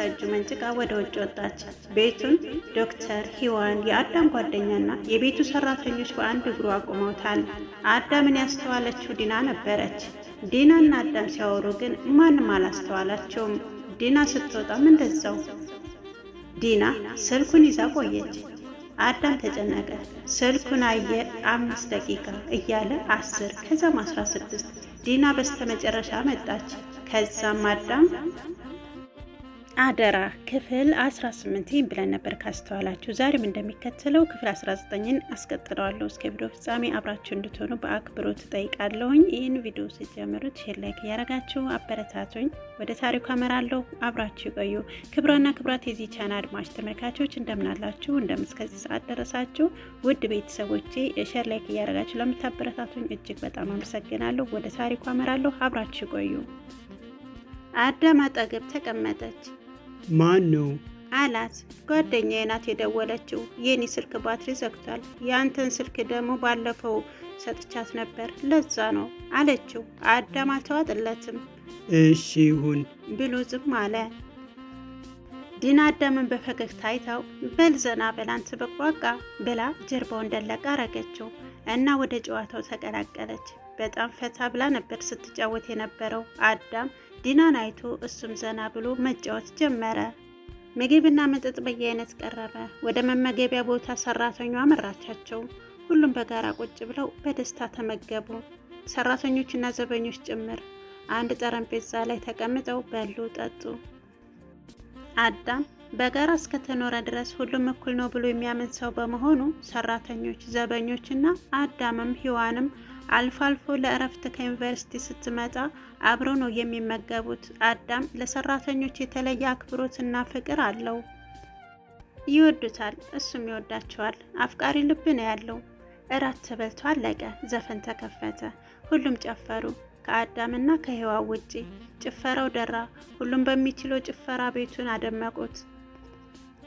በእጁ መንጭቃ ወደ ውጭ ወጣች። ቤቱን ዶክተር ሔዋን የአዳም ጓደኛና የቤቱ ሰራተኞች በአንድ እግሩ አቁመውታል። አዳምን ያስተዋለችው ዲና ነበረች። ዲናና አዳም ሲያወሩ ግን ማንም አላስተዋላቸውም። ዲና ስትወጣም እንደዛው። ዲና ስልኩን ይዛ ቆየች። አዳም ተጨነቀ። ስልኩን አየ። 5 ደቂቃ እያለ 10 ከዛም 16። ዲና በስተመጨረሻ መጣች። ከዛም አዳም አደራ ክፍል 18 ብለን ነበር ካስተዋላችሁ። ዛሬም እንደሚከተለው ክፍል 19ን አስቀጥለዋለሁ። እስከ ቪዲዮ ፍጻሜ አብራችሁ እንድትሆኑ በአክብሮት እጠይቃለሁኝ። ይህን ቪዲዮ ስትጀምሩት ሼር፣ ላይክ እያደረጋችሁ አበረታቱኝ። ወደ ታሪኩ አመራለሁ። አብራችሁ ይቆዩ። ክብራና ክብራት የዚህ ቻናል አድማጭ ተመልካቾች እንደምናላችሁ፣ እንደምስከዚህ ሰዓት ደረሳችሁ። ውድ ቤተሰቦቼ ሼር፣ ላይክ እያደረጋችሁ ለምታበረታቱኝ እጅግ በጣም አመሰግናለሁ። ወደ ታሪኩ አመራለሁ። አብራችሁ ይቆዩ። አዳም አጠገብ ተቀመጠች። ማን ነው አላት። ጓደኛዬ ናት የደወለችው። የኔ ስልክ ባትሪ ዘግቷል፣ የአንተን ስልክ ደግሞ ባለፈው ሰጥቻት ነበር ለዛ ነው አለችው። አዳም አልተዋጠለትም። እሺ ይሁን ብሎ ዝም አለ። ዲና አዳምን በፈገግታ አይታው በልዘና በላንት በቋቃ ብላ ጀርባውን ደለቃ አረገችው እና ወደ ጨዋታው ተቀላቀለች። በጣም ፈታ ብላ ነበር ስትጫወት የነበረው። አዳም ዲናን አይቶ እሱም ዘና ብሎ መጫወት ጀመረ። ምግብና መጠጥ በየአይነት ቀረበ። ወደ መመገቢያ ቦታ ሰራተኛዋ አመራቻቸው። ሁሉም በጋራ ቁጭ ብለው በደስታ ተመገቡ፣ ሰራተኞችና ዘበኞች ጭምር። አንድ ጠረጴዛ ላይ ተቀምጠው በሉ ጠጡ። አዳም በጋራ እስከተኖረ ድረስ ሁሉም እኩል ነው ብሎ የሚያምን ሰው በመሆኑ ሰራተኞች፣ ዘበኞችና አዳምም ሔዋንም አልፎ አልፎ ለእረፍት ከዩኒቨርሲቲ ስትመጣ አብረው ነው የሚመገቡት። አዳም ለሰራተኞች የተለየ አክብሮትና ፍቅር አለው። ይወዱታል፣ እሱም ይወዳቸዋል። አፍቃሪ ልብ ነው ያለው። እራት ተበልቶ አለቀ። ዘፈን ተከፈተ። ሁሉም ጨፈሩ፣ ከአዳምና ከሔዋን ውጪ። ጭፈራው ደራ። ሁሉም በሚችለው ጭፈራ ቤቱን አደመቁት።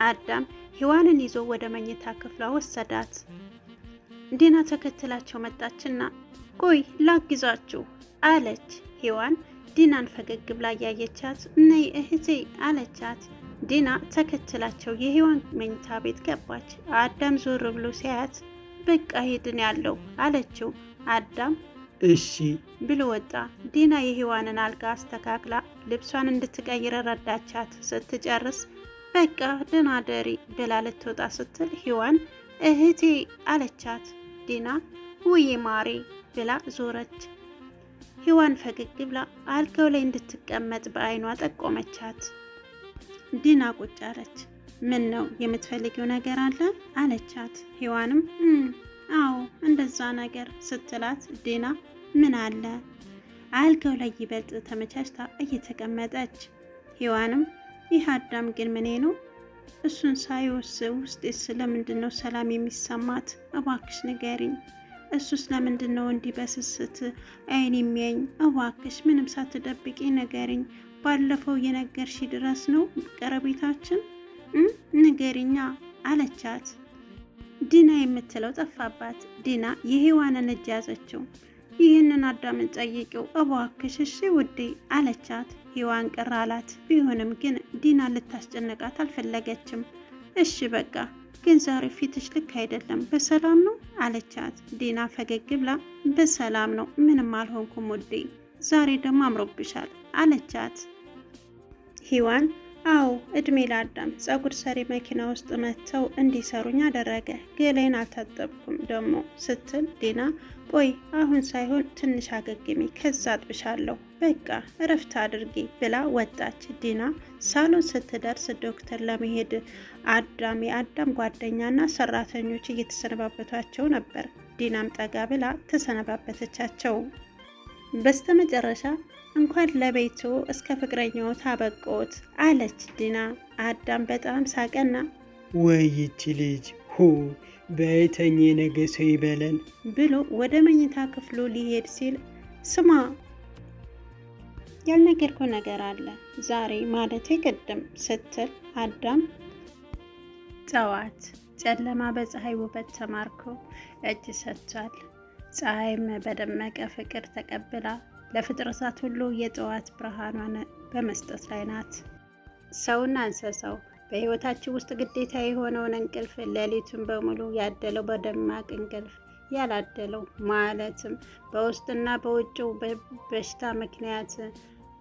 አዳም ሔዋንን ይዞ ወደ መኝታ ክፍሏ ወሰዳት። ዲና ተከትላቸው መጣችና ቆይ ላግዛችሁ አለች። ሔዋን ዲናን ፈገግ ብላ እያየቻት ነይ እህቴ አለቻት። ዲና ተከትላቸው የሔዋን መኝታ ቤት ገባች። አዳም ዞር ብሎ ሲያያት በቃ ሄድን ያለው አለችው። አዳም እሺ ብሎ ወጣ። ዲና የሔዋንን አልጋ አስተካክላ ልብሷን እንድትቀይር ረዳቻት። ስትጨርስ በቃ ደህና ደሪ ብላ ልትወጣ ስትል ሔዋን እህቴ አለቻት። ዲና ውይ ማሬ ብላ ዞረች። ሔዋን ፈገግ ብላ አልጋው ላይ እንድትቀመጥ በአይኗ ጠቆመቻት። ዲና ቁጭ አለች። ምን ነው የምትፈልጊው ነገር አለ አለቻት። ሔዋንም አዎ እንደዛ ነገር ስትላት ዲና ምን አለ? አልጋው ላይ ይበልጥ ተመቻችታ እየተቀመጠች ሔዋንም ይህ አዳም ግን ምኔ ነው? እሱን ሳይወስ ውስጤ ስለምንድን ነው ሰላም የሚሰማት? እባክሽ ንገሪኝ። እሱስ ለምንድን ነው እንዲህ በስስት አይን የሚያኝ? እባክሽ ምንም ሳትደብቂ ንገሪኝ። ባለፈው የነገርሽ ድረስ ነው ቀረቤታችን? ንገሪኛ አለቻት። ዲና የምትለው ጠፋባት። ዲና የሔዋንን እጅ ያዘችው። ይህንን አዳምን ጠይቂው እባክሽ እሺ ውዴ አለቻት። ሔዋን ቅር አላት። ቢሆንም ግን ዲና ልታስጨንቃት አልፈለገችም። እሺ በቃ ግን ዛሬ ፊትሽ ልክ አይደለም፣ በሰላም ነው አለቻት። ዲና ፈገግ ብላ በሰላም ነው፣ ምንም አልሆንኩም ውዴ፣ ዛሬ ደግሞ አምሮብሻል አለቻት። ሔዋን አዎ እድሜ ለአዳም ፀጉር ሰሪ መኪና ውስጥ መጥተው እንዲሰሩኝ አደረገ፣ ገላይን አልታጠብኩም ደግሞ ስትል ዲና ቆይ አሁን ሳይሆን ትንሽ አገግሚ ከዛ አጥብሻለሁ፣ በቃ እረፍት አድርጊ ብላ ወጣች። ዲና ሳሎን ስትደርስ ዶክተር ለመሄድ የአዳም ጓደኛና ሰራተኞች እየተሰነባበቷቸው ነበር። ዲናም ጠጋ ብላ ተሰነባበተቻቸው። በስተመጨረሻ እንኳን ለቤቱ እስከ ፍቅረኛው ታበቆት አለች ዲና። አዳም በጣም ሳቀና ወይቺ ልጅ በየተኝ ነገ ሰው ይበለን ብሎ ወደ መኝታ ክፍሉ ሊሄድ ሲል ስማ ያልነገርኩ ነገር አለ ዛሬ ማለት ቅድም ስትል አዳም ጠዋት ጨለማ በፀሐይ ውበት ተማርኮ እጅ ሰጥቷል። ፀሐይም በደመቀ ፍቅር ተቀብላ ለፍጥረታት ሁሉ የጠዋት ብርሃኗን በመስጠት ላይ ናት። ሰውና እንስሳው በህይወታችን ውስጥ ግዴታ የሆነውን እንቅልፍ ሌሊቱን በሙሉ ያደለው በደማቅ እንቅልፍ ያላደለው ማለትም በውስጥና በውጭው በሽታ ምክንያት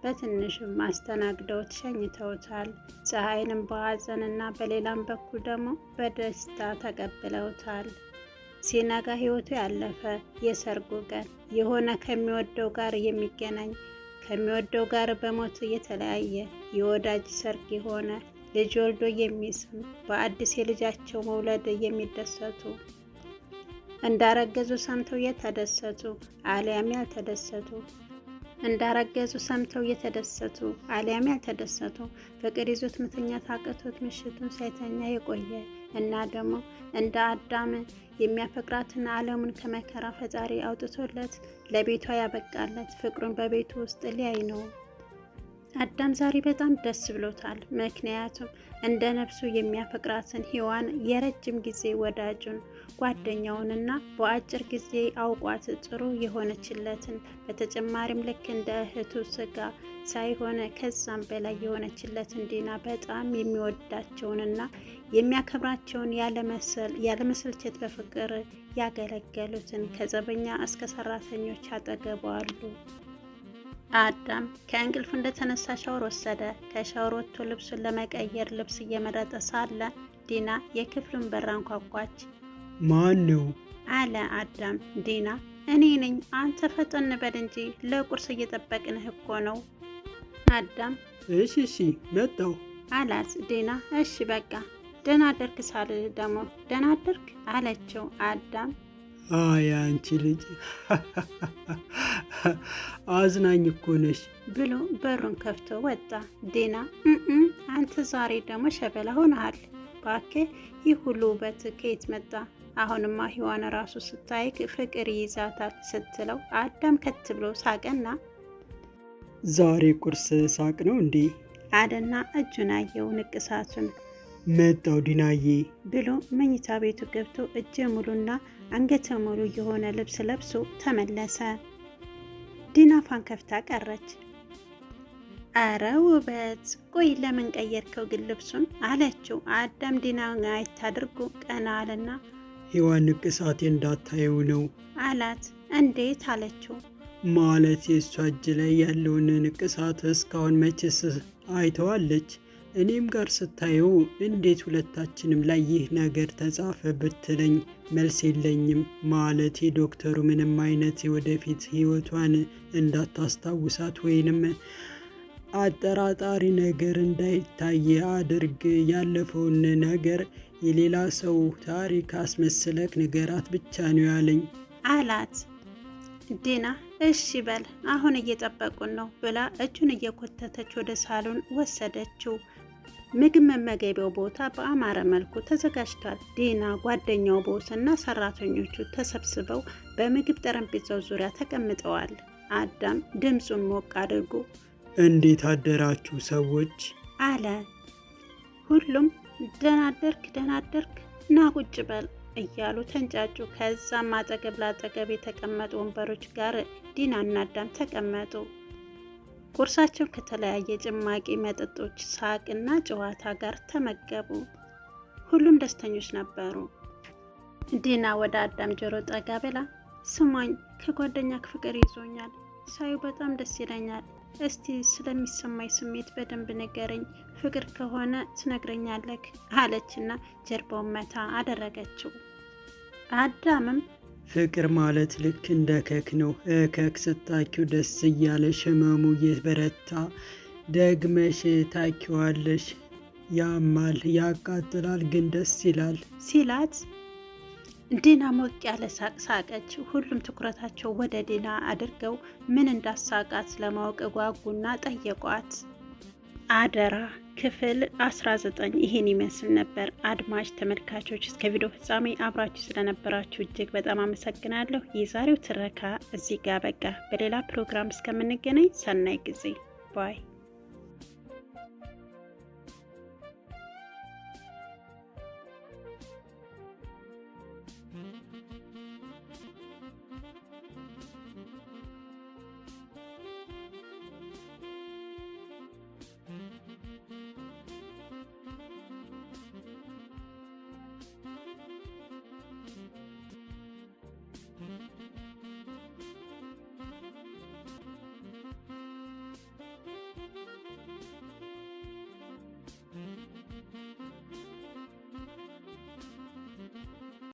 በትንሹም አስተናግደውት ሸኝተውታል። ፀሐይንም በሀዘንና በሌላም በኩል ደግሞ በደስታ ተቀብለውታል። ሲነጋ ህይወቱ ያለፈ የሰርጉ ቀን የሆነ ከሚወደው ጋር የሚገናኝ ከሚወደው ጋር በሞት የተለያየ የወዳጅ ሰርግ የሆነ ልጅ ወልዶ የሚስም በአዲስ የልጃቸው መውለድ የሚደሰቱ እንዳረገዙ ሰምተው የተደሰቱ አሊያም ያልተደሰቱ እንዳረገዙ ሰምተው የተደሰቱ አሊያም ያልተደሰቱ ፍቅር ይዞት መተኛት አቅቶት ምሽቱን ሳይተኛ የቆየ እና ደግሞ እንደ አዳም የሚያፈቅራትን ዓለሙን ከመከራ ፈጣሪ አውጥቶለት ለቤቷ ያበቃለት ፍቅሩን በቤቱ ውስጥ ሊያይ ነው። አዳም ዛሬ በጣም ደስ ብሎታል። ምክንያቱም እንደ ነፍሱ የሚያፈቅራትን ሔዋን የረጅም ጊዜ ወዳጁን ጓደኛውንና በአጭር ጊዜ አውቋት ጥሩ የሆነችለትን በተጨማሪም ልክ እንደ እህቱ ስጋ ሳይሆን ከዛም በላይ የሆነችለትን ዲና በጣም የሚወዳቸውንና የሚያከብራቸውን ያለመሰልቸት በፍቅር ያገለገሉትን ከዘበኛ እስከ ሰራተኞች አጠገቡ አሉ። አዳም ከእንቅልፉ እንደተነሳ ሻወር ወሰደ። ከሻወር ወጥቶ ልብሱን ለመቀየር ልብስ እየመረጠ ሳለ ዲና የክፍሉን በር አንኳኳች። ማን ነው? አለ አዳም። ዲና እኔ ነኝ። አንተ ፈጠን በል እንጂ ለቁርስ እየጠበቅንህ እኮ ነው። አዳም እሺ መጣሁ አላት። ዲና እሺ በቃ ደህና አደርክ ሳልል ደግሞ ደህና አደርክ አለችው። አዳም አይ አንቺ ልጅ አዝናኝ እኮ ነሽ ብሎ በሩን ከፍቶ ወጣ። ዲና አንተ ዛሬ ደግሞ ሸበላ ሆነሃል። እባክህ ይህ ሁሉ ውበት ከየት መጣ? አሁንማ ሔዋን ራሱ ስታይክ ፍቅር ይይዛታል ስትለው አዳም ከት ብሎ ሳቀና ዛሬ ቁርስ ሳቅ ነው እንዴ አለና እጁን አየው ንቅሳቱን። መጣው ዲናዬ ብሎ መኝታ ቤቱ ገብቶ እጀ ሙሉና አንገተ ሙሉ የሆነ ልብስ ለብሶ ተመለሰ። ዲና ፋን ከፍታ ቀረች። አረ ውበት! ቆይ ለምን ቀየርከው ግን ልብሱን አለችው። አዳም ዲና አይት አድርጎ ቀና አለና ሔዋን ንቅሳቴ እንዳታየው ነው አላት። እንዴት አለችው። ማለት የእሷ እጅ ላይ ያለውን ንቅሳት እስካሁን መቼስ አይተዋለች። እኔም ጋር ስታየው እንዴት ሁለታችንም ላይ ይህ ነገር ተጻፈ ብትለኝ መልስ የለኝም። ማለቴ ዶክተሩ ምንም አይነት የወደፊት ህይወቷን እንዳታስታውሳት ወይንም አጠራጣሪ ነገር እንዳይታይ አድርግ፣ ያለፈውን ነገር የሌላ ሰው ታሪክ አስመስለክ ንገራት ብቻ ነው ያለኝ አላት። ዲና እሺ በል አሁን እየጠበቁን ነው ብላ እጁን እየኮተተች ወደ ሳሎን ወሰደችው። ምግብ መመገቢያው ቦታ በአማረ መልኩ ተዘጋጅቷል። ዲና ጓደኛው ቦስ እና ሰራተኞቹ ተሰብስበው በምግብ ጠረጴዛው ዙሪያ ተቀምጠዋል። አዳም ድምፁን ሞቅ አድርጎ እንዴት አደራችሁ ሰዎች አለ። ሁሉም ደህና አደርክ ና ቁጭ በል እያሉ ተንጫጩ። ከዛም አጠገብ ላጠገብ የተቀመጡ ወንበሮች ጋር ዲና እና አዳም ተቀመጡ። ቁርሳቸውን ከተለያየ ጭማቂ መጠጦች፣ ሳቅ እና ጨዋታ ጋር ተመገቡ። ሁሉም ደስተኞች ነበሩ። ዲና ወደ አዳም ጆሮ ጠጋ ብላ ስማኝ፣ ከጓደኛ ፍቅር ይዞኛል፣ ሳዩ በጣም ደስ ይለኛል። እስቲ ስለሚሰማኝ ስሜት በደንብ ንገረኝ፣ ፍቅር ከሆነ ትነግረኛለህ አለችና ጀርባውን መታ አደረገችው። አዳምም ፍቅር ማለት ልክ እንደ ከክ ነው። ከክ ስታኪው ደስ እያለሽ ህመሙ እየበረታ ደግመሽ ታኪዋለሽ። ያማል፣ ያቃጥላል፣ ግን ደስ ይላል ሲላት ዲና ሞቅ ያለ ሳቅ ሳቀች። ሁሉም ትኩረታቸው ወደ ዲና አድርገው ምን እንዳሳቃት ለማወቅ ጓጉና ጠየቋት። አደራ ክፍል 19 ይሄን ይመስል ነበር። አድማጭ ተመልካቾች እስከ ቪዲዮ ፍጻሜ አብራችሁ ስለነበራችሁ እጅግ በጣም አመሰግናለሁ። የዛሬው ትረካ እዚህ ጋር በቃ። በሌላ ፕሮግራም እስከምንገናኝ ሰናይ ጊዜ ባይ